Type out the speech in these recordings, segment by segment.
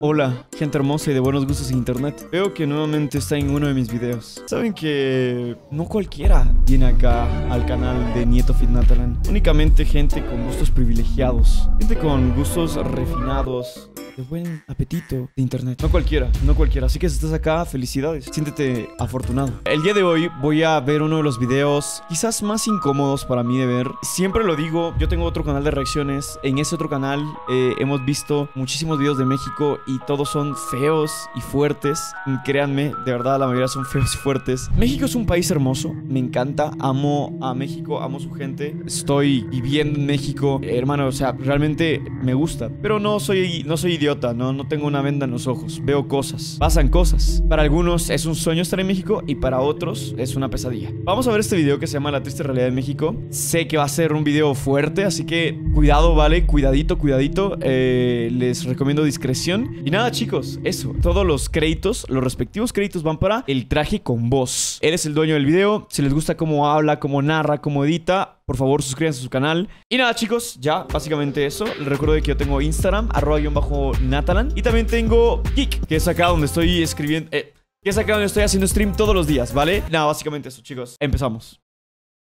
Hola, gente hermosa y de buenos gustos en internet. Veo que nuevamente está en uno de mis videos. Saben que no cualquiera viene acá al canal de Nieto Fit Natalan. Únicamente gente con gustos privilegiados, gente con gustos refinados, de buen apetito de internet. No cualquiera, no cualquiera. Así que si estás acá, felicidades. Siéntete afortunado. El día de hoy voy a ver uno de los videos quizás más incómodos para mí de ver. Siempre lo digo, yo tengo otro canal de reacciones. En ese otro canal hemos visto muchísimos videos de México y todos son feos y fuertes. Créanme, de verdad la mayoría son feos y fuertes. México es un país hermoso, me encanta, amo a México, amo su gente. Estoy viviendo en México, hermano, o sea, realmente me gusta. Pero no soy idiota, no tengo una venda en los ojos. Veo cosas, pasan cosas. Para algunos es un sueño estar en México y para otros es una pesadilla. Vamos a ver este video que se llama La triste realidad de México. Sé que va a ser un video fuerte, así que cuidado, ¿vale? Cuidadito, cuidadito. Les recomiendo discreción. Y nada, chicos, eso. Todos los créditos, los respectivos créditos van para el traje con voz. Él es el dueño del video. Si les gusta cómo habla, cómo narra, cómo edita, por favor suscríbanse a su canal. Y nada, chicos, ya básicamente eso. Les recuerdo que yo tengo Instagram, @_Natalan. Y también tengo Geek, que es acá donde estoy escribiendo, que es acá donde estoy haciendo stream todos los días, ¿vale? Nada, básicamente eso, chicos. Empezamos.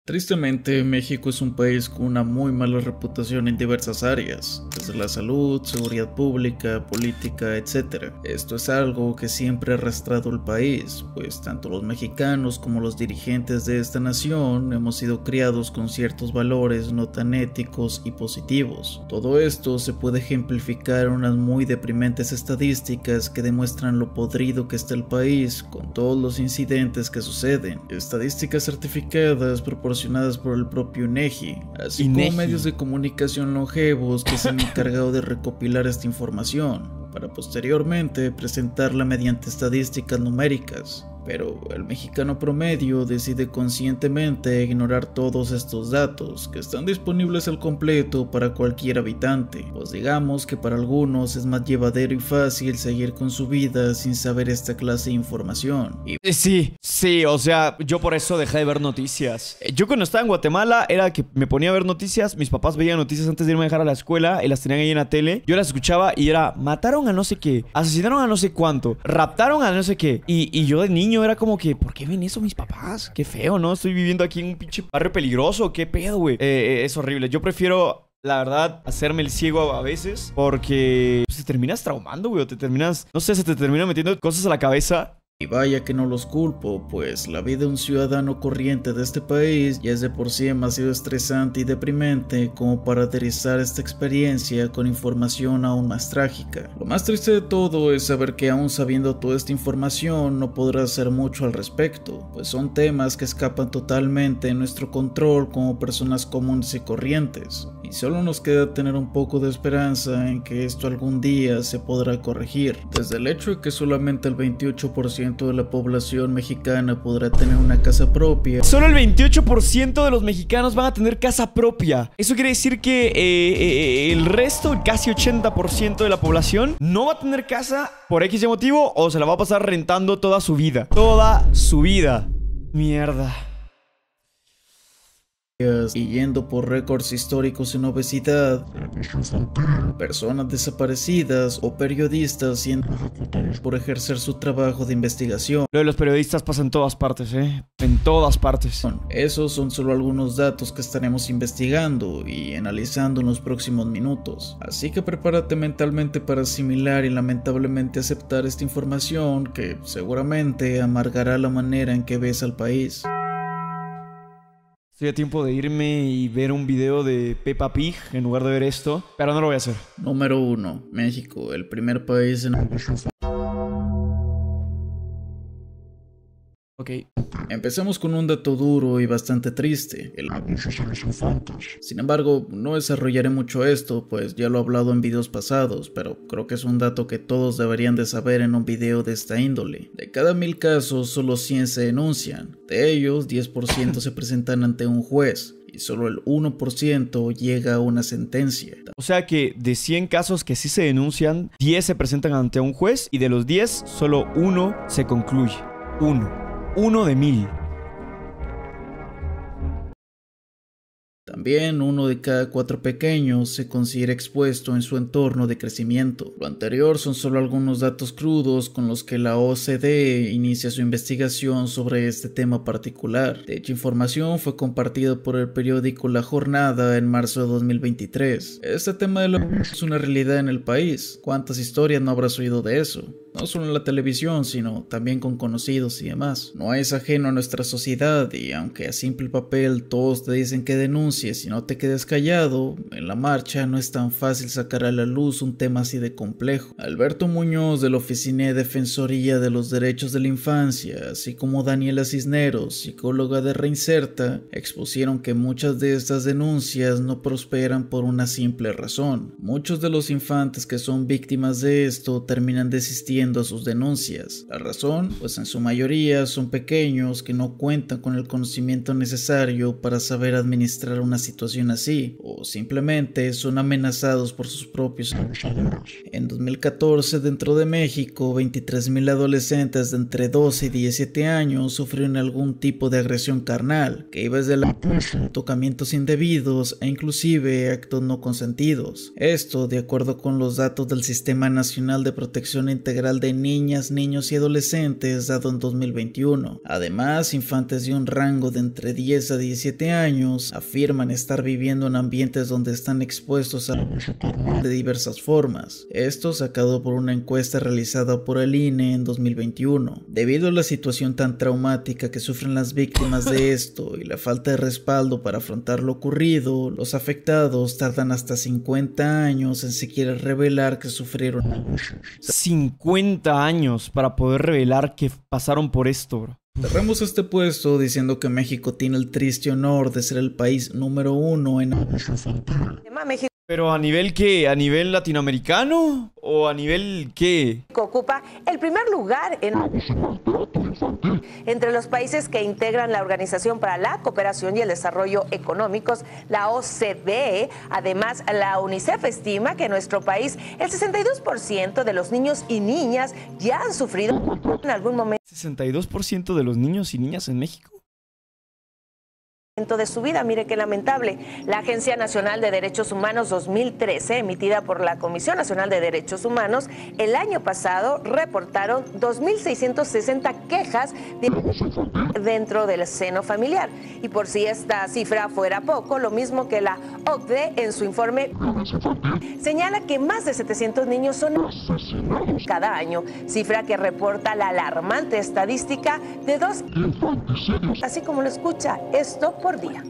Tristemente, México es un país con una muy mala reputación en diversas áreas, desde la salud, seguridad pública, política, etc. Esto es algo que siempre ha arrastrado el país, pues tanto los mexicanos como los dirigentes de esta nación hemos sido criados con ciertos valores no tan éticos y positivos. Todo esto se puede ejemplificar en unas muy deprimentes estadísticas que demuestran lo podrido que está el país con todos los incidentes que suceden. Estadísticas certificadas proporcionadas por el propio INEGI, así como medios de comunicación longevos que se han encargado de recopilar esta información para posteriormente presentarla mediante estadísticas numéricas. Pero el mexicano promedio decide conscientemente ignorar todos estos datos que están disponibles al completo para cualquier habitante, pues digamos que para algunos es más llevadero y fácil seguir con su vida sin saber esta clase de información. Sí, o sea, yo por eso dejé de ver noticias. Yo cuando estaba en Guatemala era que me ponía a ver noticias, mis papás veían noticias antes de irme a dejar a la escuela y las tenían ahí en la tele. Yo las escuchaba y era, mataron a no sé qué, asesinaron a no sé cuánto, raptaron a no sé qué. Y yo de niño era como que, ¿por qué ven eso mis papás? Qué feo, ¿no? Estoy viviendo aquí en un pinche barrio peligroso. ¿Qué pedo, güey? Es horrible. Yo prefiero, la verdad, hacerme el ciego a veces porque te terminas traumando, güey. O te terminas, no sé, se te termina metiendo cosas a la cabeza. Y vaya que no los culpo, pues la vida de un ciudadano corriente de este país ya es de por sí demasiado estresante y deprimente como para aterrizar esta experiencia con información aún más trágica. Lo más triste de todo es saber que aún sabiendo toda esta información no podrás hacer mucho al respecto, pues son temas que escapan totalmente de nuestro control como personas comunes y corrientes. Y solo nos queda tener un poco de esperanza en que esto algún día se podrá corregir, desde el hecho de que solamente el 28% de la población mexicana podrá tener una casa propia. Solo el 28% de los mexicanos van a tener casa propia. Eso quiere decir que el resto, casi 80% de la población, no va a tener casa por X motivo o se la va a pasar rentando toda su vida. Toda su vida. Mierda. Y yendo por récords históricos en obesidad, personas desaparecidas o periodistas siendo ejecutados por ejercer su trabajo de investigación. Lo de los periodistas pasa en todas partes, en todas partes. Esos son solo algunos datos que estaremos investigando y analizando en los próximos minutos. Así que prepárate mentalmente para asimilar y lamentablemente aceptar esta información que seguramente amargará la manera en que ves al país. Estoy a tiempo de irme y ver un video de Peppa Pig en lugar de ver esto, pero no lo voy a hacer. Número 1. México, el primer país en... Ok. Empecemos con un dato duro y bastante triste, el abuso sobre los infantes. Sin embargo, no desarrollaré mucho esto, pues ya lo he hablado en videos pasados, pero creo que es un dato que todos deberían de saber en un video de esta índole. De cada 1000 casos, solo 100 se denuncian. De ellos, 10% se presentan ante un juez. Y solo el 1% llega a una sentencia. O sea que de 100 casos que sí se denuncian, 10 se presentan ante un juez y de los 10, solo 1 se concluye. 1 de 1000. También 1 de cada 4 pequeños se considera expuesto en su entorno de crecimiento. Lo anterior son solo algunos datos crudos con los que la OCDE inicia su investigación sobre este tema particular. Dicha información fue compartida por el periódico La Jornada en marzo de 2023. Este tema de la es una realidad en el país. ¿Cuántas historias no habrás oído de eso? No solo en la televisión, sino también con conocidos y demás. No es ajeno a nuestra sociedad y aunque a simple papel todos te dicen que denuncies y no te quedes callado, en la marcha no es tan fácil sacar a la luz un tema así de complejo. Alberto Muñoz de la Oficina de Defensoría de los Derechos de la Infancia, así como Daniela Cisneros, psicóloga de Reinserta, expusieron que muchas de estas denuncias no prosperan por una simple razón. Muchos de los infantes que son víctimas de esto terminan desistiendo a sus denuncias. La razón, pues en su mayoría son pequeños que no cuentan con el conocimiento necesario para saber administrar una situación así, o simplemente son amenazados por sus propios abusadores. En 2014, dentro de México, 23,000 adolescentes de entre 12 y 17 años sufrieron algún tipo de agresión carnal, que iba desde la tocamientos indebidos e inclusive actos no consentidos. Esto, de acuerdo con los datos del Sistema Nacional de Protección Integral de Niñas, Niños y Adolescentes dado en 2021. Además, infantes de un rango de entre 10 a 17 años afirman estar viviendo en ambientes donde están expuestos a abuso de diversas formas. Esto sacado por una encuesta realizada por el INE en 2021. Debido a la situación tan traumática que sufren las víctimas de esto y la falta de respaldo para afrontar lo ocurrido, los afectados tardan hasta 50 años en siquiera revelar que sufrieron abusos. 50 años para poder revelar que pasaron por esto, bro. Cerramos este puesto diciendo que México tiene el triste honor de ser el país número 1 en abuso infantil. ¿Pero a nivel qué? ¿A nivel latinoamericano? ¿O a nivel qué? Ocupa el primer lugar entre los países que integran la Organización para la Cooperación y el Desarrollo Económicos, la OCDE. Además, la UNICEF estima que en nuestro país el 62% de los niños y niñas ya han sufrido en algún momento. 62% de los niños y niñas en México. De su vida. Mire qué lamentable. La Agencia Nacional de Derechos Humanos 2013, emitida por la Comisión Nacional de Derechos Humanos, el año pasado reportaron 2.660 quejas dentro del seno familiar. Y por si esta cifra fuera poco, lo mismo que la OCDE en su informe señala que más de 700 niños son asesinados cada año, cifra que reporta la alarmante estadística de 2 infanticidios, así como lo escucha, esto por día.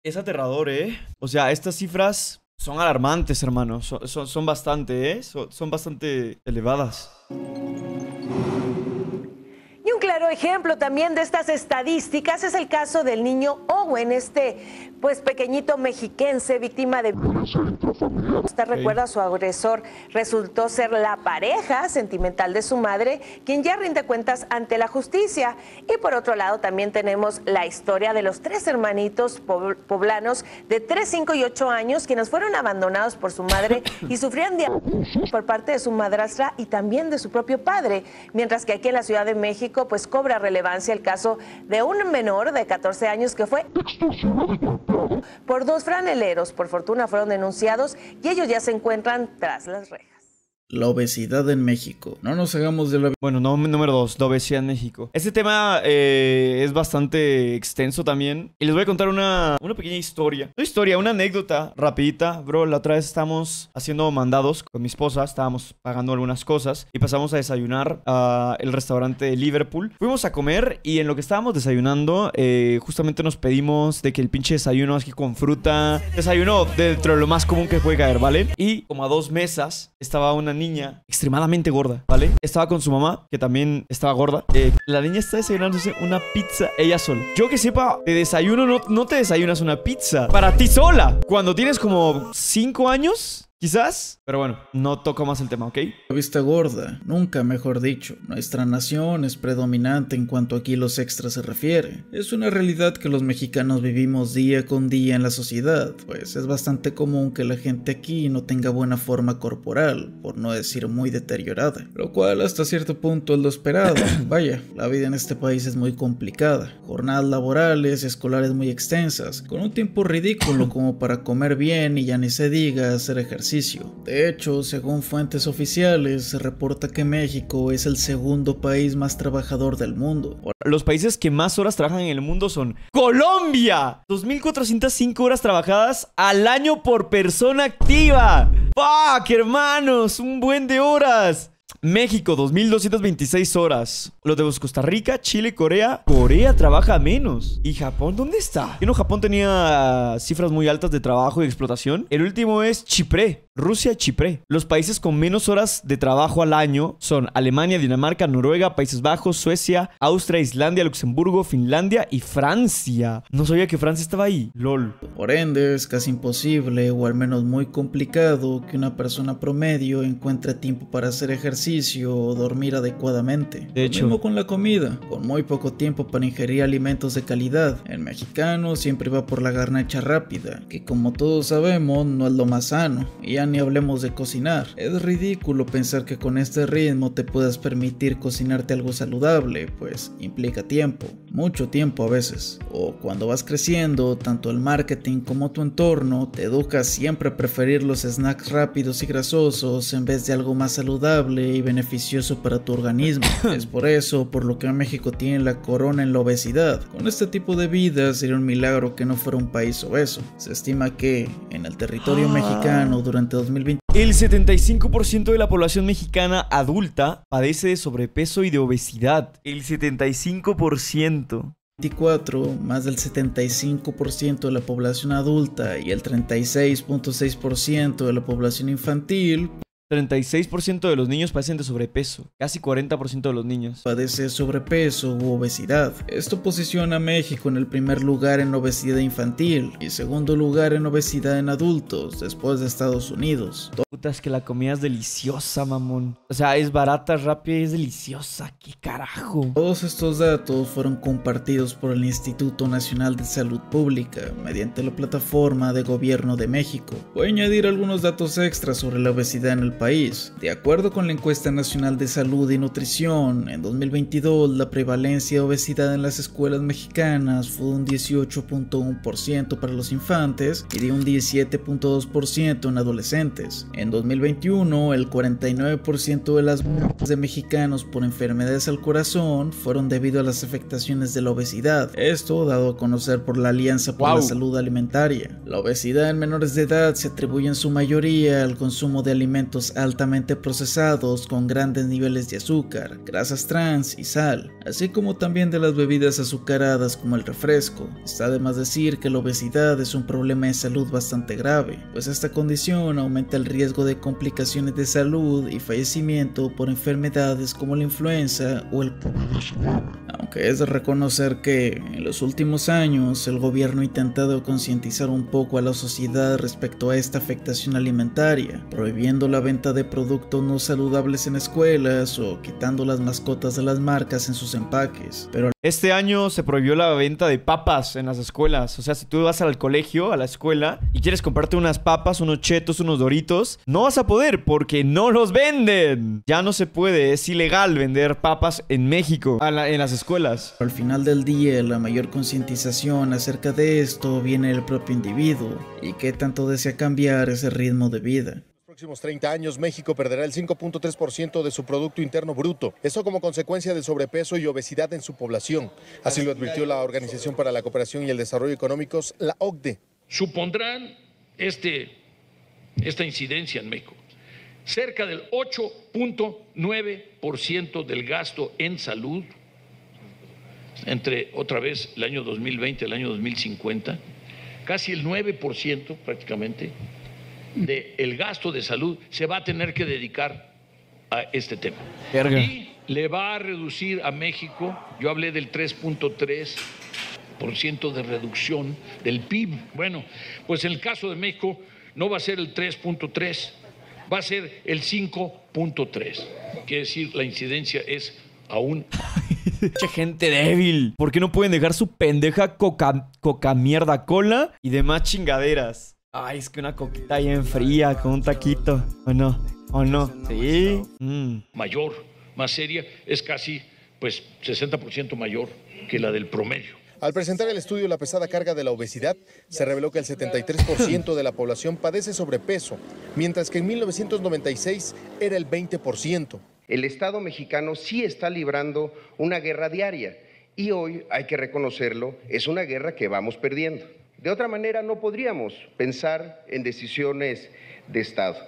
Es aterrador, ¿eh? O sea, estas cifras son alarmantes, hermano. Son bastante, ¿eh? Son bastante elevadas. Y un claro ejemplo también de estas estadísticas es el caso del niño Owen, pues pequeñito mexiquense víctima de violencia intrafamiliar. Usted recuerda, su agresor resultó ser la pareja sentimental de su madre, quien ya rinde cuentas ante la justicia. Y por otro lado también tenemos la historia de los 3 hermanitos poblanos de 3, 5 y 8 años, quienes fueron abandonados por su madre y sufrían de abusos por parte de su madrastra y también de su propio padre. Mientras que aquí en la Ciudad de México pues cobra relevancia el caso de un menor de 14 años que fue extorsionado y golpeado por 2 franeleros. Por fortuna fueron denunciados y ellos ya se encuentran tras las rejas. La obesidad en México. No nos hagamos de la... Bueno, número 2, la obesidad en México. Este tema es bastante extenso también. Y les voy a contar una pequeña historia. Una anécdota rapidita. Bro, la otra vez estábamos haciendo mandados con mi esposa. Estábamos pagando algunas cosas. Y pasamos a desayunar al restaurante de Liverpool. Fuimos a comer y en lo que estábamos desayunando, justamente nos pedimos de que el pinche desayuno aquí con fruta. Desayuno dentro de lo más común que puede caer, ¿vale? Y como a 2 mesas estaba una niña extremadamente gorda, ¿vale? Estaba con su mamá, que también estaba gorda. La niña está desayunándose una pizza ella sola. Yo que sepa, de desayuno no te desayunas una pizza para ti sola. Cuando tienes como 5 años, Quizás, pero bueno, no toco más el tema, ¿ok? La vista gorda, nunca mejor dicho. Nuestra nación es predominante en cuanto a kilos extras se refiere. Es una realidad que los mexicanos vivimos día con día en la sociedad, pues es bastante común que la gente aquí no tenga buena forma corporal, por no decir muy deteriorada, lo cual hasta cierto punto es lo esperado. Vaya, la vida en este país es muy complicada, jornadas laborales y escolares muy extensas, con un tiempo ridículo como para comer bien y ya ni se diga hacer ejercicio. De hecho, según fuentes oficiales, se reporta que México es el segundo país más trabajador del mundo. Los países que más horas trabajan en el mundo son Colombia, 2.405 horas trabajadas al año por persona activa. ¡Fuck, hermanos! Un buen de horas. México, 2.226 horas. Los de Costa Rica, Chile, Corea. Corea trabaja menos. ¿Y Japón dónde está? ¿No? Japón tenía cifras muy altas de trabajo y explotación. El último es Chipre. Rusia y Chipre. Los países con menos horas de trabajo al año son Alemania, Dinamarca, Noruega, Países Bajos, Suecia, Austria, Islandia, Luxemburgo, Finlandia y Francia. No sabía que Francia estaba ahí. LOL. Por ende, es casi imposible, o al menos muy complicado, que una persona promedio encuentre tiempo para hacer ejercicio o dormir adecuadamente. De hecho, lo mismo con la comida, con muy poco tiempo para ingerir alimentos de calidad. El mexicano siempre va por la garnacha rápida, que como todos sabemos no es lo más sano. Y ya ni hablemos de cocinar. Es ridículo pensar que con este ritmo te puedas permitir cocinarte algo saludable, pues implica tiempo, mucho tiempo a veces. O cuando vas creciendo, tanto el marketing como tu entorno te educa siempre a preferir los snacks rápidos y grasosos en vez de algo más saludable y beneficioso para tu organismo. Es por eso por lo que México tiene la corona en la obesidad. Con este tipo de vida sería un milagro que no fuera un país obeso. Se estima que en el territorio mexicano durante 2020 el 75% de la población mexicana adulta padece de sobrepeso y de obesidad. El 75%. Más del 75% de la población adulta y el 36.6% de la población infantil 36% de los niños padecen de sobrepeso, casi 40% de los niños padece sobrepeso u obesidad. Esto posiciona a México en el primer lugar en obesidad infantil y segundo lugar en obesidad en adultos, después de Estados Unidos. Puta, es que la comida es deliciosa, mamón. O sea, es barata, rápida y es deliciosa. ¿Qué carajo? Todos estos datos fueron compartidos por el Instituto Nacional de Salud Pública mediante la plataforma de gobierno de México. Voy a añadir algunos datos extras sobre la obesidad en el país. De acuerdo con la encuesta nacional de salud y nutrición, en 2022 la prevalencia de obesidad en las escuelas mexicanas fue de un 18.1% para los infantes y de un 17.2% en adolescentes. En 2021, el 49% de las muertes de mexicanos por enfermedades al corazón fueron debido a las afectaciones de la obesidad. Esto dado a conocer por la Alianza por la Salud Alimentaria. La obesidad en menores de edad se atribuye en su mayoría al consumo de alimentos altamente procesados con grandes niveles de azúcar, grasas trans y sal, así como también de las bebidas azucaradas como el refresco. Está de más decir que la obesidad es un problema de salud bastante grave, pues esta condición aumenta el riesgo de complicaciones de salud y fallecimiento por enfermedades como la influenza o el COVID-19. Aunque es de reconocer que en los últimos años el gobierno ha intentado concientizar un poco a la sociedad respecto a esta afectación alimentaria, prohibiendo la venta de productos no saludables en escuelas o quitando las mascotas de las marcas en sus empaques. Pero este año se prohibió la venta de papas en las escuelas. O sea, si tú vas al colegio, a la escuela, y quieres comprarte unas papas, unos chetos, unos doritos, no vas a poder porque no los venden. Ya no se puede, es ilegal vender papas en México, en las escuelas. Al final del día, la mayor concientización acerca de esto viene del propio individuo y qué tanto desea cambiar ese ritmo de vida. En los próximos 30 años, México perderá el 5.3% de su Producto Interno Bruto. Eso como consecuencia del sobrepeso y obesidad en su población. Así lo advirtió la Organización para la Cooperación y el Desarrollo Económicos, la OCDE. Supondrán esta incidencia en México cerca del 8.9% del gasto en salud entre, otra vez, el año 2020 y el año 2050, casi el 9% prácticamente del gasto de salud se va a tener que dedicar a este tema. Verga. Y le va a reducir a México, yo hablé del 3.3% de reducción del PIB. Bueno, pues en el caso de México, no va a ser el 3.3, va a ser el 5.3. Quiere decir, la incidencia es aún... Che, gente débil. ¿Por qué no pueden dejar su pendeja coca mierda cola y demás chingaderas? Ay, es que una coquita bien fría con un taquito. ¿O no? ¿O no? Sí. Mayor, más seria, es casi pues 60% mayor que la del promedio. Al presentar el estudio La pesada carga de la obesidad, se reveló que el 73% de la población padece sobrepeso, mientras que en 1996 era el 20%. El Estado mexicano sí está librando una guerra diaria y hoy, hay que reconocerlo, es una guerra que vamos perdiendo. De otra manera no podríamos pensar en decisiones de Estado.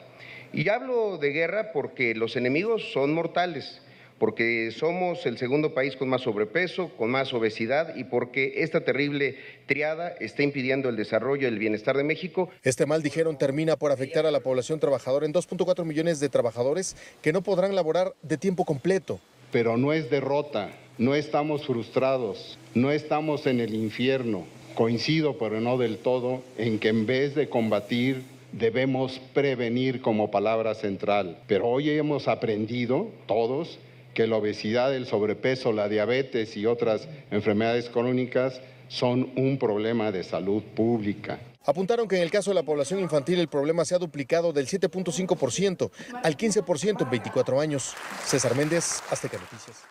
Y hablo de guerra porque los enemigos son mortales, porque somos el segundo país con más sobrepeso, con más obesidad y porque esta terrible triada está impidiendo el desarrollo y el bienestar de México. Este mal, dijeron, termina por afectar a la población trabajadora en 2.4 millones de trabajadores que no podrán laborar de tiempo completo. Pero no es derrota, no estamos frustrados, no estamos en el infierno. Coincido, pero no del todo, en que en vez de combatir, debemos prevenir como palabra central. Pero hoy hemos aprendido, todos, que la obesidad, el sobrepeso, la diabetes y otras enfermedades crónicas son un problema de salud pública. Apuntaron que en el caso de la población infantil el problema se ha duplicado del 7.5% al 15% en 24 años. César Méndez, Azteca Noticias.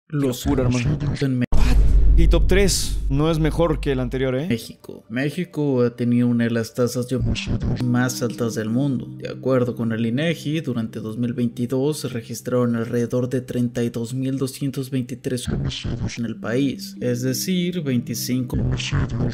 Los Locura, hermano. Y top 3 no es mejor que el anterior, ¿eh? México ha tenido una de las tasas de obesidad más altas del mundo. De acuerdo con el INEGI, durante 2022 se registraron alrededor de 32.223 homicidios en el país, es decir, 25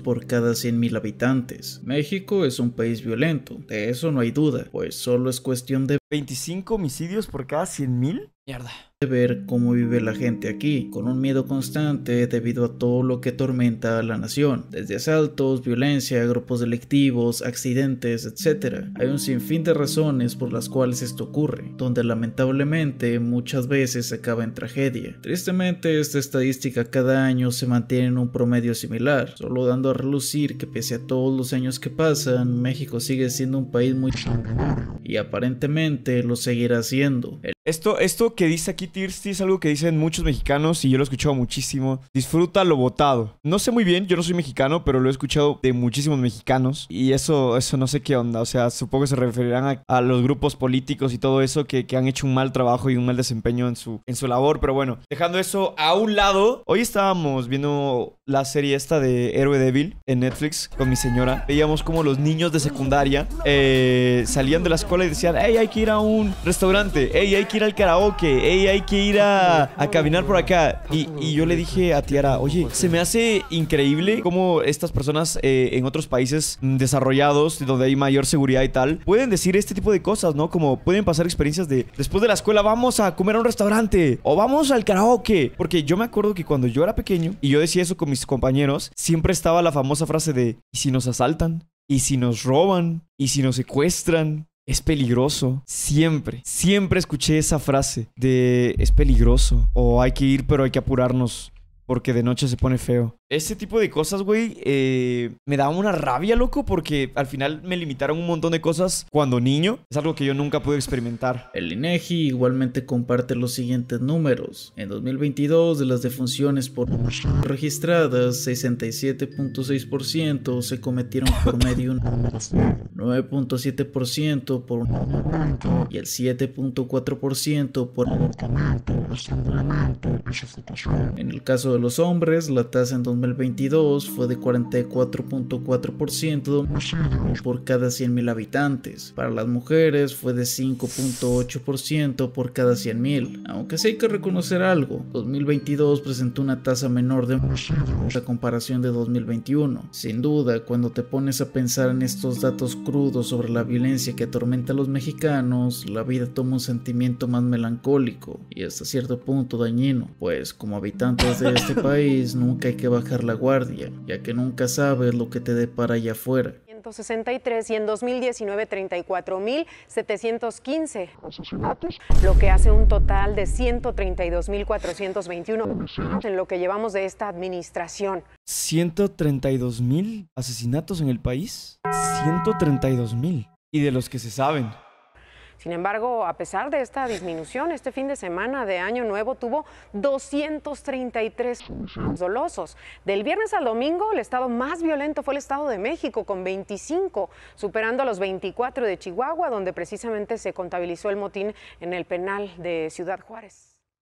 por cada 100.000 habitantes. México es un país violento, de eso no hay duda, pues solo es cuestión de 25 homicidios por cada 100,000. Mierda. Ver cómo vive la gente aquí, con un miedo constante debido a todo lo que atormenta a la nación, desde asaltos, violencia, grupos delictivos, accidentes, etc. Hay un sinfín de razones por las cuales esto ocurre, donde lamentablemente muchas veces acaba en tragedia. Tristemente, esta estadística cada año se mantiene en un promedio similar, solo dando a relucir que pese a todos los años que pasan, México sigue siendo un país muy sanguinario, y aparentemente lo seguirá siendo. Esto que dice aquí Tirsti es algo que dicen muchos mexicanos y yo lo he escuchado muchísimo. Disfruta lo votado. No sé muy bien, yo no soy mexicano, pero lo he escuchado de muchísimos mexicanos. Y eso no sé qué onda. O sea, supongo que se referirán a los grupos políticos y todo eso que han hecho un mal trabajo y un mal desempeño en su labor. Pero bueno, dejando eso a un lado, hoy estábamos viendo la serie esta de Héroe Débil en Netflix con mi señora. Veíamos como los niños de secundaria salían de la escuela y decían: hey, hay que ir a un restaurante, hey, hay que ir al karaoke, hey, hay que ir a caminar por acá. Y yo le dije a Tiara: oye, se me hace increíble cómo estas personas en otros países desarrollados, donde hay mayor seguridad y tal, pueden decir este tipo de cosas, ¿no? Como pueden pasar experiencias de después de la escuela vamos a comer a un restaurante o vamos al karaoke. Porque yo me acuerdo que cuando yo era pequeño y yo decía eso con mis compañeros, siempre estaba la famosa frase de: ¿y si nos asaltan? ¿Y si nos roban? ¿Y si nos secuestran? Es peligroso. Siempre escuché esa frase de es peligroso o hay que ir pero hay que apurarnos porque de noche se pone feo. Ese tipo de cosas, güey, me da una rabia, loco, porque al final me limitaron un montón de cosas cuando niño. Es algo que yo nunca pude experimentar. El INEGI igualmente comparte los siguientes números. En 2022, de las defunciones por registradas, 67.6% se cometieron por medio de 9.7% por y el 7.4% por en el caso de los hombres, la tasa en 2022 fue de 44.4% por cada 100.000 habitantes. Para las mujeres fue de 5.8% por cada 100.000. Aunque sí hay que reconocer algo, 2022 presentó una tasa menor de a comparación de 2021. Sin duda, cuando te pones a pensar en estos datos crudos sobre la violencia que atormenta a los mexicanos, la vida toma un sentimiento más melancólico y hasta cierto punto dañino, pues como habitantes de este país nunca hay que bajar la guardia, ya que nunca sabes lo que te depara allá afuera. 4.763 y en 2019 34.715 asesinatos, lo que hace un total de 132.421 en lo que llevamos de esta administración. 132,000 asesinatos en el país. 132,000. Y de los que se saben. Sin embargo, a pesar de esta disminución, este fin de semana de Año Nuevo tuvo 233 dolosos. Del viernes al domingo, el estado más violento fue el Estado de México, con 25, superando a los 24 de Chihuahua, donde precisamente se contabilizó el motín en el penal de Ciudad Juárez.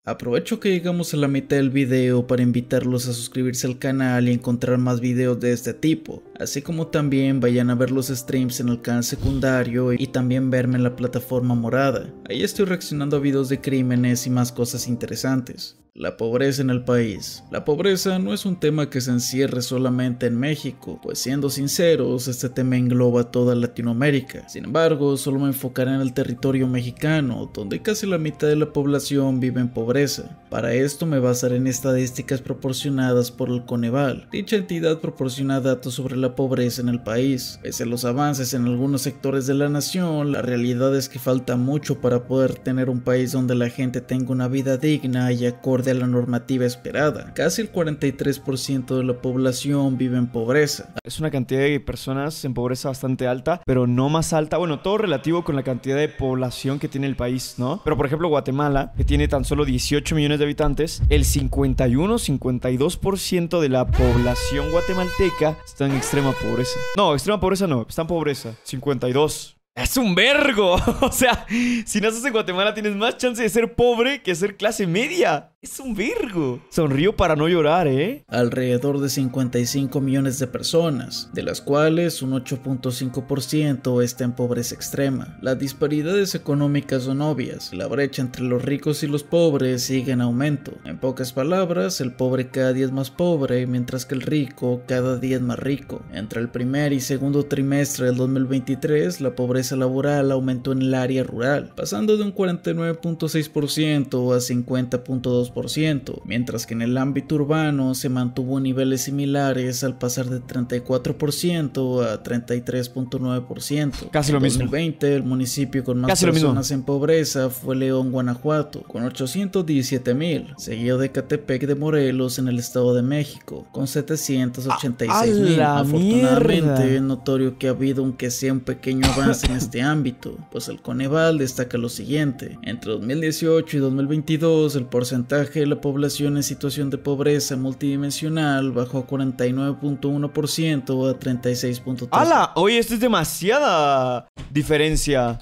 Aprovecho que llegamos a la mitad del video para invitarlos a suscribirse al canal y encontrar más videos de este tipo, así como también vayan a ver los streams en el canal secundario y también verme en la plataforma morada. Ahí estoy reaccionando a videos de crímenes y más cosas interesantes. La pobreza en el país. La pobreza no es un tema que se encierre solamente en México, pues siendo sinceros, este tema engloba toda Latinoamérica. Sin embargo, solo me enfocaré en el territorio mexicano, donde casi la mitad de la población vive en pobreza. Para esto me basaré en estadísticas proporcionadas por el Coneval. Dicha entidad proporciona datos sobre la pobreza en el país. Pese a los avances en algunos sectores de la nación, la realidad es que falta mucho para poder tener un país donde la gente tenga una vida digna y acorde a la normativa esperada. Casi el 43% de la población vive en pobreza. Es una cantidad de personas en pobreza bastante alta, pero no más alta. Bueno, todo relativo con la cantidad de población que tiene el país, ¿no? Pero por ejemplo Guatemala, que tiene tan solo 18 millones de habitantes, el 52% de la población guatemalteca está en extrema pobreza. No, extrema pobreza no, está en pobreza. 52. ¡Es un vergo! O sea, si naces en Guatemala tienes más chance de ser pobre que ser clase media. ¡Es un vergo! Sonrío para no llorar, ¿eh? Alrededor de 55 millones de personas, de las cuales un 8.5% está en pobreza extrema. Las disparidades económicas son obvias. La brecha entre los ricos y los pobres sigue en aumento. En pocas palabras, el pobre cada día es más pobre, mientras que el rico cada día es más rico. Entre el primer y segundo trimestre del 2023, la pobreza laboral aumentó en el área rural, pasando de un 49.6% a 50.2%, mientras que en el ámbito urbano se mantuvo niveles similares al pasar de 34% a 33.9%. Casi lo mismo. En 2020, el municipio con más personas en pobreza fue León, Guanajuato, con 817,000, seguido de Ecatepec de Morelos en el Estado de México, con 786,000. Afortunadamente, es notorio que ha habido, aunque sea un pequeño avance en este ámbito, pues el Coneval destaca lo siguiente: entre 2018 y 2022 el porcentaje de la población en situación de pobreza multidimensional bajó a 49.1% a 36.3%. ¡Hala! Oye, esto es demasiada diferencia.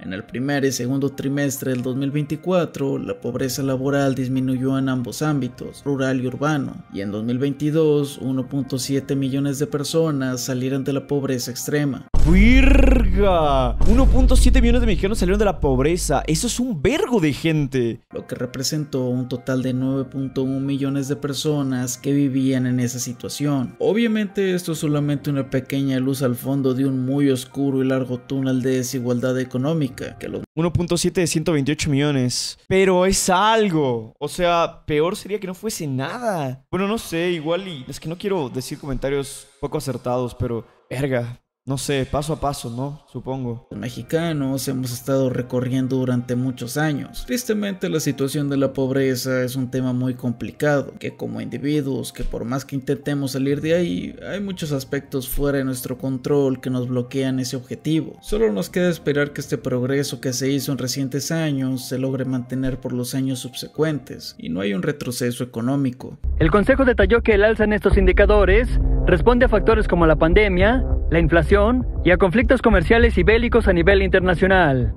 En el primer y segundo trimestre del 2024 la pobreza laboral disminuyó en ambos ámbitos, rural y urbano, y en 2022 1.7 millones de personas salieron de la pobreza extrema. ¡Virga! 1.7 millones de mexicanos salieron de la pobreza. Eso es un vergo de gente. Lo que representó un total de 9.1 millones de personas que vivían en esa situación. Obviamente esto es solamente una pequeña luz al fondo de un muy oscuro y largo túnel de desigualdad económica. 1.7 de 128 millones. Pero es algo. O sea, peor sería que no fuese nada. Bueno, no sé, igual y... Es que no quiero decir comentarios poco acertados, pero... Verga. No sé, paso a paso, ¿no? Supongo. Los mexicanos hemos estado recorriendo durante muchos años. Tristemente, la situación de la pobreza es un tema muy complicado, que como individuos, que por más que intentemos salir de ahí, hay muchos aspectos fuera de nuestro control que nos bloquean ese objetivo. Solo nos queda esperar que este progreso que se hizo en recientes años se logre mantener por los años subsecuentes, y no hay un retroceso económico. El Consejo detalló que el alza en estos indicadores responde a factores como la pandemia, la inflación y a conflictos comerciales y bélicos a nivel internacional.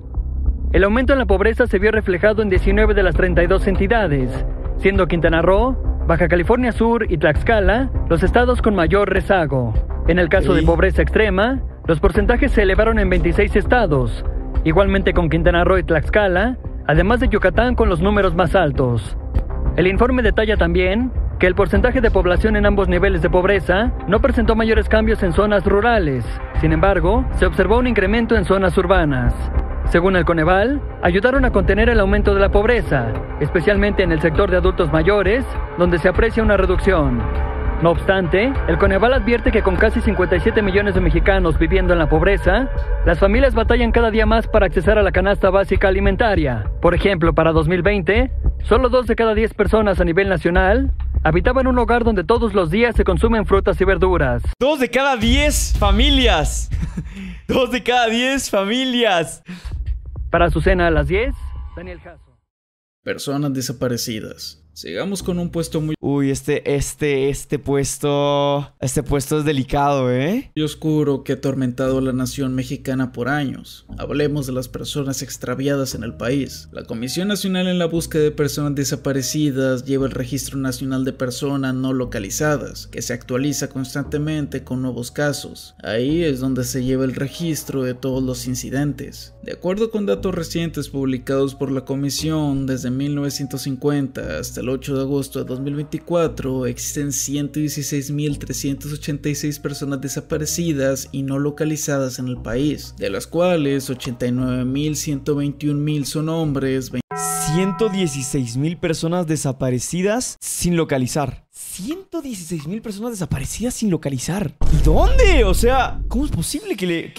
El aumento en la pobreza se vio reflejado en 19 de las 32 entidades, siendo Quintana Roo, Baja California Sur y Tlaxcala los estados con mayor rezago. En el caso de pobreza extrema, los porcentajes se elevaron en 26 estados, igualmente con Quintana Roo y Tlaxcala, además de Yucatán con los números más altos. El informe detalla también que el porcentaje de población en ambos niveles de pobreza no presentó mayores cambios en zonas rurales. Sin embargo, se observó un incremento en zonas urbanas. Según el Coneval, ayudaron a contener el aumento de la pobreza, especialmente en el sector de adultos mayores, donde se aprecia una reducción. No obstante, el Coneval advierte que con casi 57 millones de mexicanos viviendo en la pobreza, las familias batallan cada día más para acceder a la canasta básica alimentaria. Por ejemplo, para 2020, solo 2 de cada 10 personas a nivel nacional habitaban un hogar donde todos los días se consumen frutas y verduras. 2 de cada 10 familias. 2 de cada 10 familias. Para su cena a las 10, Daniel Jasso. Personas desaparecidas. Sigamos con un puesto muy... Uy, este puesto es delicado, ¿eh? y oscuro que ha atormentado a la nación mexicana por años. Hablemos de las personas extraviadas en el país. La Comisión Nacional en la Búsqueda de Personas Desaparecidas lleva el Registro Nacional de Personas No Localizadas, que se actualiza constantemente con nuevos casos. Ahí es donde se lleva el registro de todos los incidentes. De acuerdo con datos recientes publicados por la Comisión, desde 1950 hasta el 8 de agosto de 2024 existen 116.386 personas desaparecidas y no localizadas en el país, de las cuales 89.121.000 son hombres. 116.000 personas desaparecidas sin localizar. 116.000 personas desaparecidas sin localizar. ¿Y dónde? O sea, ¿cómo es posible que le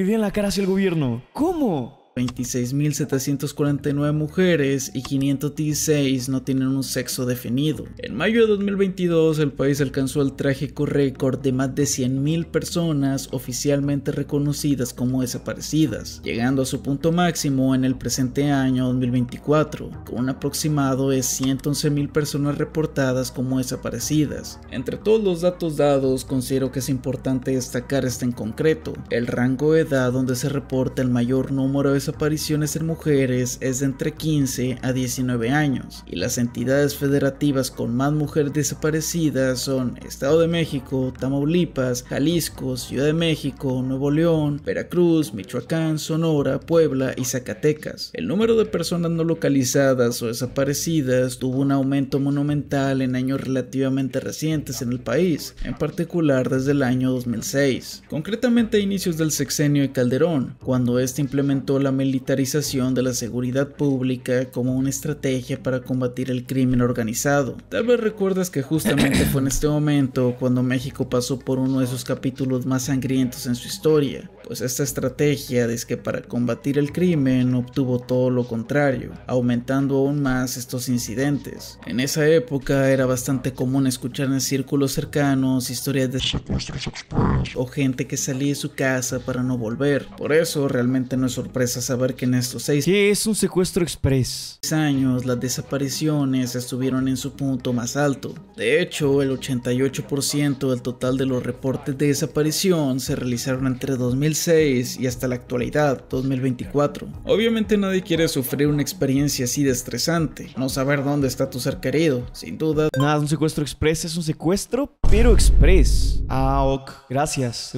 vean la cara hacia el gobierno? ¿Cómo? 26.749 mujeres y 516 no tienen un sexo definido. En mayo de 2022 el país alcanzó el trágico récord de más de 100.000 personas oficialmente reconocidas como desaparecidas, llegando a su punto máximo en el presente año 2024, con un aproximado de 111.000 personas reportadas como desaparecidas. Entre todos los datos dados, considero que es importante destacar este en concreto: el rango de edad donde se reporta el mayor número de desapariciones en mujeres es de entre 15 a 19 años, y las entidades federativas con más mujeres desaparecidas son Estado de México, Tamaulipas, Jalisco, Ciudad de México, Nuevo León, Veracruz, Michoacán, Sonora, Puebla y Zacatecas. El número de personas no localizadas o desaparecidas tuvo un aumento monumental en años relativamente recientes en el país, en particular desde el año 2006, concretamente a inicios del sexenio de Calderón, cuando este implementó la militarización de la seguridad pública como una estrategia para combatir el crimen organizado. Tal vez recuerdas que justamente fue en este momento cuando México pasó por uno de sus capítulos más sangrientos en su historia, pues esta estrategia que para combatir el crimen obtuvo todo lo contrario, aumentando aún más estos incidentes. En esa época era bastante común escuchar en círculos cercanos historias de secuestros o gente que salía de su casa para no volver. Por eso realmente no es sorpresa saber que en estos 6 ¿Qué es un secuestro express? años las desapariciones estuvieron en su punto más alto. De hecho, el 88% del total de los reportes de desaparición se realizaron entre 2006 y hasta la actualidad, 2024. Obviamente nadie quiere sufrir una experiencia así de estresante, no saber dónde está tu ser querido, sin duda. Nada, un secuestro express es un secuestro, pero express. Ah, ok. Gracias.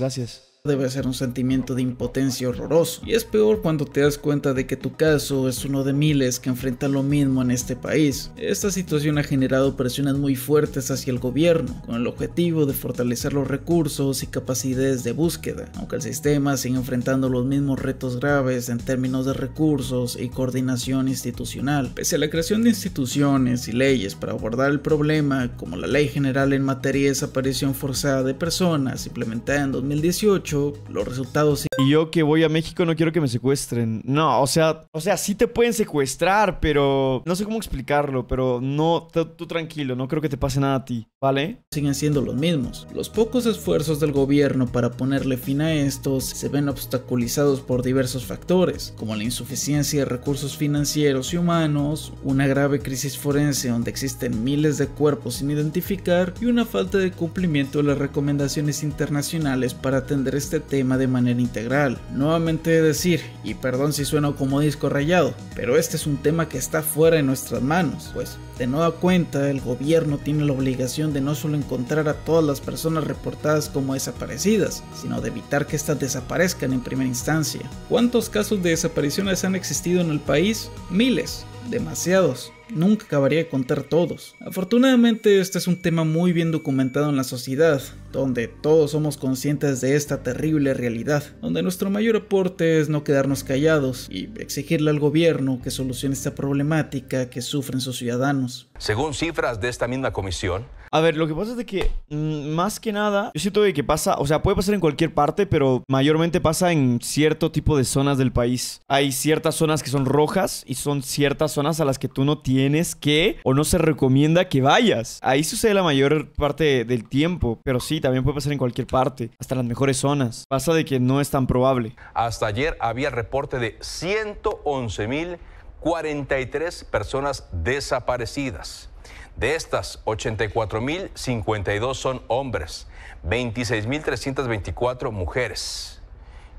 Debe ser un sentimiento de impotencia horroroso, y es peor cuando te das cuenta de que tu caso es uno de miles que enfrentan lo mismo en este país. Esta situación ha generado presiones muy fuertes hacia el gobierno, con el objetivo de fortalecer los recursos y capacidades de búsqueda, aunque el sistema sigue enfrentando los mismos retos graves en términos de recursos y coordinación institucional. Pese a la creación de instituciones y leyes para abordar el problema, como la Ley General en materia de desaparición forzada de personas, implementada en 2018, los resultados... Y yo que voy a México no quiero que me secuestren. No, o sea, sí te pueden secuestrar, pero... No sé cómo explicarlo, pero no... Tú tranquilo, no creo que te pase nada a ti, ¿vale? Siguen siendo los mismos. Los pocos esfuerzos del gobierno para ponerle fin a estos se ven obstaculizados por diversos factores, como la insuficiencia de recursos financieros y humanos, una grave crisis forense donde existen miles de cuerpos sin identificar y una falta de cumplimiento de las recomendaciones internacionales para atender este tema de manera integral. Nuevamente he de decir, y perdón si sueno como disco rayado, pero este es un tema que está fuera de nuestras manos, pues de nueva cuenta el gobierno tiene la obligación de no solo encontrar a todas las personas reportadas como desaparecidas, sino de evitar que estas desaparezcan en primera instancia. ¿Cuántos casos de desapariciones han existido en el país? Miles, demasiados. Nunca acabaría de contar todos. Afortunadamente este es un tema muy bien documentado en la sociedad, donde todos somos conscientes de esta terrible realidad, donde nuestro mayor aporte es no quedarnos callados y exigirle al gobierno que solucione esta problemática que sufren sus ciudadanos. Según cifras de esta misma comisión, A ver, lo que pasa es de que, más que nada, yo siento de que pasa, o sea, puede pasar en cualquier parte, pero mayormente pasa en cierto tipo de zonas del país. Hay ciertas zonas que son rojas y son ciertas zonas a las que tú no tienes que, o no se recomienda que vayas. Ahí sucede la mayor parte del tiempo, pero sí, también puede pasar en cualquier parte, hasta las mejores zonas. Pasa de que no es tan probable. Hasta ayer había reporte de 111.043 personas desaparecidas. De estas, 84.052 son hombres, 26.324 mujeres,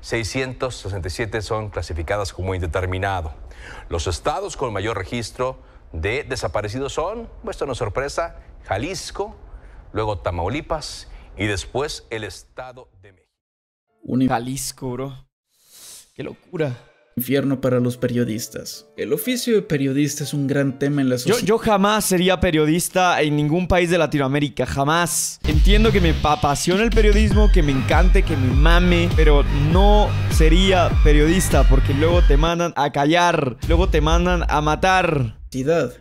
667 son clasificadas como indeterminado. Los estados con mayor registro de desaparecidos son, esto no es sorpresa, Jalisco, luego Tamaulipas y después el Estado de México. Jalisco, bro. Qué locura. Infierno para los periodistas. El oficio de periodista es un gran tema en la sociedad. Yo jamás sería periodista en ningún país de Latinoamérica, jamás. Entiendo que me apasiona el periodismo, que me encante, que me mame, pero no sería periodista porque luego te mandan a callar, luego te mandan a matar.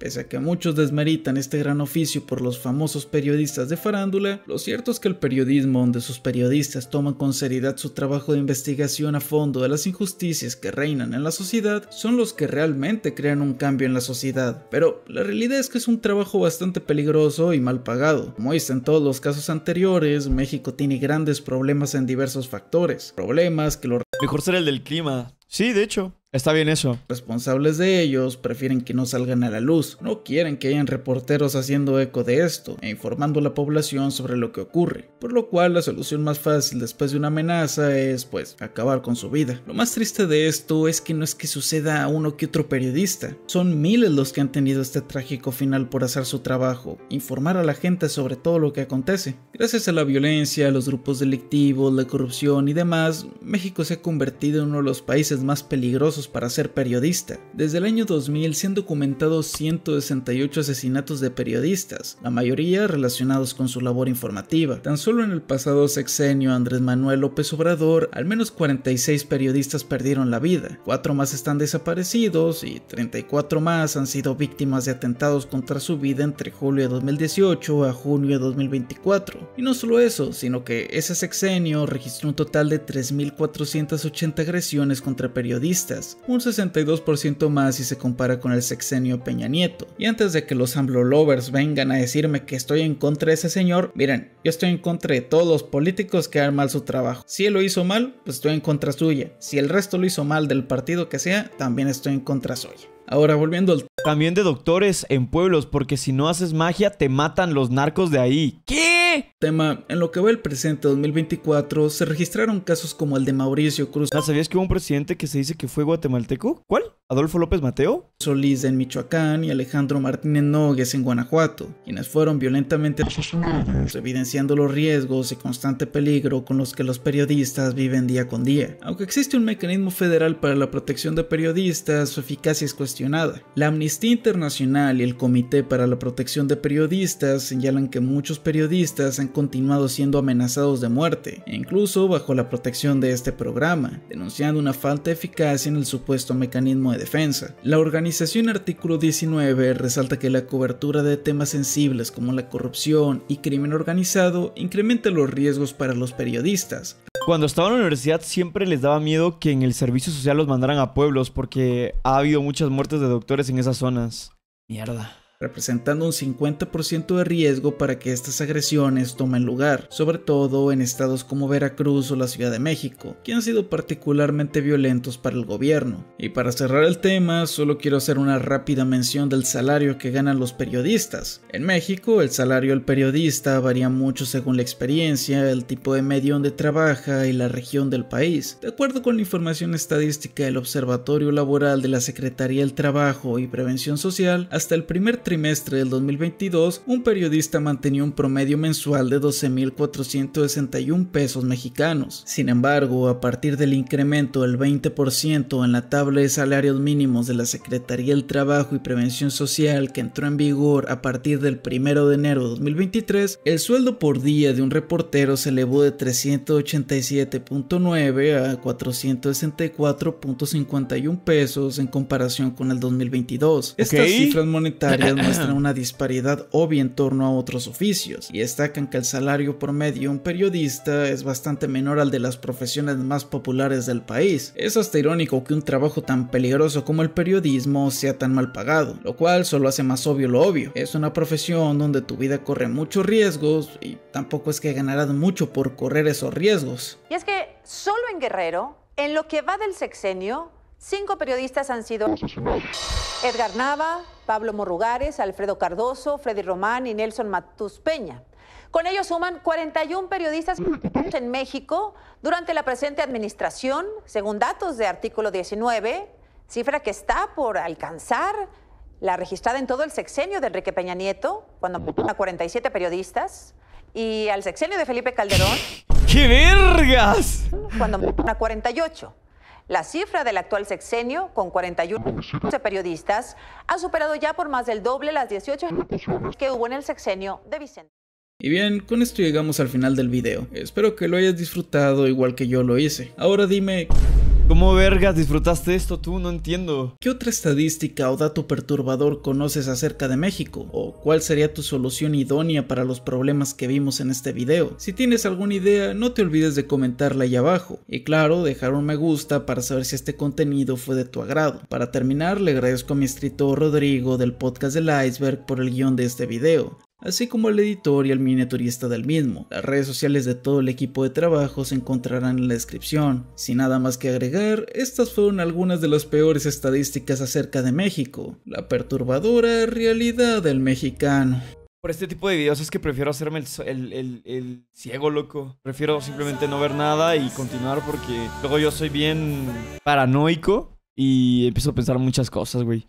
Pese a que muchos desmeritan este gran oficio por los famosos periodistas de farándula, lo cierto es que el periodismo, donde sus periodistas toman con seriedad su trabajo de investigación a fondo de las injusticias que reinan en la sociedad, son los que realmente crean un cambio en la sociedad. Pero la realidad es que es un trabajo bastante peligroso y mal pagado. Como viste en todos los casos anteriores, México tiene grandes problemas en diversos factores. Problemas que los mejor ser el del clima. Sí, de hecho. Está bien eso. Responsables de ellos prefieren que no salgan a la luz. No quieren que hayan reporteros haciendo eco de esto e informando a la población sobre lo que ocurre. Por lo cual la solución más fácil después de una amenaza es, pues, acabar con su vida. Lo más triste de esto es que no es que suceda a uno que otro periodista. Son miles los que han tenido este trágico final por hacer su trabajo. Informar a la gente sobre todo lo que acontece. Gracias a la violencia, los grupos delictivos, la corrupción y demás, México se ha convertido en uno de los países más peligrosos para ser periodista. Desde el año 2000 se han documentado 168 asesinatos de periodistas, la mayoría relacionados con su labor informativa. Tan solo en el pasado sexenio Andrés Manuel López Obrador, al menos 46 periodistas perdieron la vida, 4 más están desaparecidos y 34 más han sido víctimas de atentados contra su vida entre julio de 2018 a junio de 2024. Y no solo eso, sino que ese sexenio registró un total de 3.480 agresiones contra periodistas, un 62% más si se compara con el sexenio Peña Nieto. Y antes de que los AMLO lovers vengan a decirme que estoy en contra de ese señor, miren, yo estoy en contra de todos los políticos que hagan mal su trabajo. Si él lo hizo mal, pues estoy en contra suya. Si el resto lo hizo mal, del partido que sea, también estoy en contra suya. Ahora volviendo al también de doctores en pueblos, porque si no haces magia te matan los narcos de ahí. ¿Qué? Tema, en lo que va el presente 2024 se registraron casos como el de Mauricio Cruz. ¿Sabías que hubo un presidente que se dice que fue guatemalteco? ¿Cuál? ¿Adolfo López Mateo? Solís en Michoacán y Alejandro Martínez Nogues en Guanajuato, quienes fueron violentamente asesinados, evidenciando los riesgos y constante peligro con los que los periodistas viven día con día. Aunque existe un mecanismo federal para la protección de periodistas, su eficacia es cuestionada. La Amnistía Internacional y el Comité para la Protección de Periodistas señalan que muchos periodistas han continuado siendo amenazados de muerte, e incluso bajo la protección de este programa, denunciando una falta de eficacia en el supuesto mecanismo de defensa. La organización Artículo 19 resalta que la cobertura de temas sensibles como la corrupción y crimen organizado incrementa los riesgos para los periodistas. Cuando estaba en la universidad siempre les daba miedo que en el servicio social los mandaran a pueblos porque ha habido muchas muertes de doctores en esas zonas. Mierda. Representando un 50% de riesgo para que estas agresiones tomen lugar, sobre todo en estados como Veracruz o la Ciudad de México, que han sido particularmente violentos para el gobierno. Y para cerrar el tema, solo quiero hacer una rápida mención del salario que ganan los periodistas. En México, el salario del periodista varía mucho según la experiencia, el tipo de medio donde trabaja y la región del país. De acuerdo con la información estadística del Observatorio Laboral de la Secretaría del Trabajo y Prevención Social, hasta el primer trimestre del 2022, un periodista mantenía un promedio mensual de 12.461 pesos mexicanos. Sin embargo, a partir del incremento del 20% en la tabla de salarios mínimos de la Secretaría del Trabajo y Prevención Social que entró en vigor a partir del 1 de enero de 2023, el sueldo por día de un reportero se elevó de 387.9 a 464.51 pesos en comparación con el 2022. Estas cifras monetarias ellas muestran una disparidad obvia en torno a otros oficios y destacan que el salario promedio de un periodista es bastante menor al de las profesiones más populares del país. Es hasta irónico que un trabajo tan peligroso como el periodismo sea tan mal pagado, lo cual solo hace más obvio lo obvio. Es una profesión donde tu vida corre muchos riesgos y tampoco es que ganarás mucho por correr esos riesgos. Y es que solo en Guerrero, en lo que va del sexenio, 5 periodistas han sido asesinados. Edgar Nava, Pablo Morrugares, Alfredo Cardoso, Freddy Román y Nelson Matus Peña. Con ellos suman 41 periodistas en México durante la presente administración, según datos de Artículo 19, cifra que está por alcanzar la registrada en todo el sexenio de Enrique Peña Nieto, cuando a 47 periodistas, y al sexenio de Felipe Calderón. ¡Qué vergas! Cuando a 48. La cifra del actual sexenio, con 41 periodistas, ha superado ya por más del doble las 18 que hubo en el sexenio de Vicente. Y bien, con esto llegamos al final del video. Espero que lo hayas disfrutado igual que yo lo hice. Ahora dime, ¿cómo vergas disfrutaste esto tú? No entiendo. ¿qué otra estadística o dato perturbador conoces acerca de México? ¿O cuál sería tu solución idónea para los problemas que vimos en este video? Si tienes alguna idea, no te olvides de comentarla ahí abajo. Y claro, dejar un me gusta para saber si este contenido fue de tu agrado. Para terminar, le agradezco a mi escritor Rodrigo del podcast del Iceberg por el guión de este video, así como al editor y al miniaturista del mismo. Las redes sociales de todo el equipo de trabajo se encontrarán en la descripción. Sin nada más que agregar, estas fueron algunas de las peores estadísticas acerca de México, la perturbadora realidad del mexicano. Por este tipo de videos es que prefiero hacerme el ciego, loco. Prefiero simplemente no ver nada y continuar porque luego yo soy bien paranoico y empiezo a pensar muchas cosas, güey.